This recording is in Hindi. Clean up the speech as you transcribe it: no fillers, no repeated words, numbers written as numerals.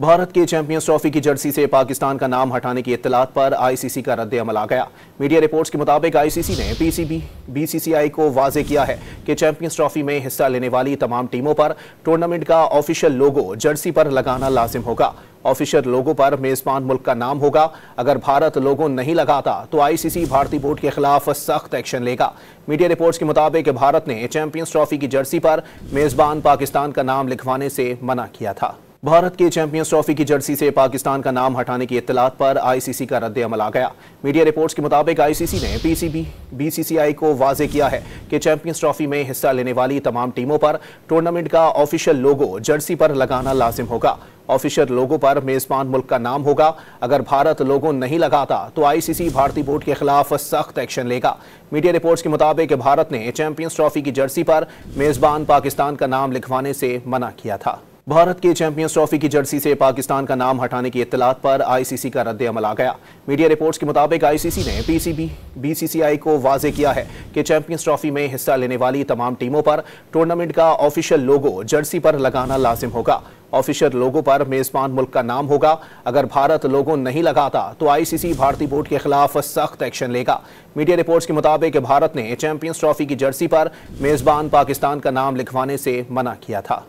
भारत की चैंपियंस ट्रॉफी की जर्सी से पाकिस्तान का नाम हटाने की इत्तलात पर आईसीसी का रद्द-ए-अमल आ गया। मीडिया रिपोर्ट्स के मुताबिक आईसीसी ने बीसीसीआई को वाजे किया है कि चैंपियंस ट्रॉफी में हिस्सा लेने वाली तमाम टीमों पर टूर्नामेंट का ऑफिशियल लोगो जर्सी पर लगाना लाजिम होगा। ऑफिशियल लोगो पर मेजबान मुल्क का नाम होगा। अगर भारत लोगो नहीं लगाता तो आईसीसी भारतीय बोर्ड के खिलाफ सख्त एक्शन लेगा। मीडिया रिपोर्ट्स के मुताबिक भारत ने चैंपियंस ट्रॉफी की जर्सी पर मेजबान पाकिस्तान का नाम लिखवाने से मना किया था। भारत की चैंपियंस ट्रॉफी की जर्सी से पाकिस्तान का नाम हटाने की इत्तलात पर आईसीसी का रद्द-ए-अमल आ गया। मीडिया रिपोर्ट्स के मुताबिक आईसीसी ने बीसीसीआई को वाजे किया है कि चैंपियंस ट्रॉफी में हिस्सा लेने वाली तमाम टीमों पर टूर्नामेंट का ऑफिशियल लोगो जर्सी पर लगाना लाजिम होगा। ऑफिशियल लोगो पर मेजबान मुल्क का नाम होगा। अगर भारत लोगो नहीं लगाता तो आईसीसी भारतीय बोर्ड के खिलाफ सख्त एक्शन लेगा। मीडिया रिपोर्ट्स के मुताबिक भारत ने चैंपियंस ट्रॉफी की जर्सी पर मेजबान पाकिस्तान का नाम लिखवाने से मना किया था। भारत की चैंपियंस ट्रॉफी की जर्सी से पाकिस्तान का नाम हटाने की इत्तलात पर आईसीसी का रद्द-ए-अमल आ गया। मीडिया रिपोर्ट्स के मुताबिक आईसीसी ने बीसीसीआई को वाजे किया है कि चैंपियंस ट्रॉफी में हिस्सा लेने वाली तमाम टीमों पर टूर्नामेंट का ऑफिशियल लोगो जर्सी पर लगाना लाजिम होगा। ऑफिशियल लोगो पर मेजबान मुल्क का नाम होगा। अगर भारत लोगो नहीं लगाता तो आईसीसी भारतीय बोर्ड के खिलाफ सख्त एक्शन लेगा। मीडिया रिपोर्ट्स के मुताबिक भारत ने चैंपियंस ट्रॉफी की जर्सी पर मेजबान पाकिस्तान का नाम लिखवाने से मना किया था।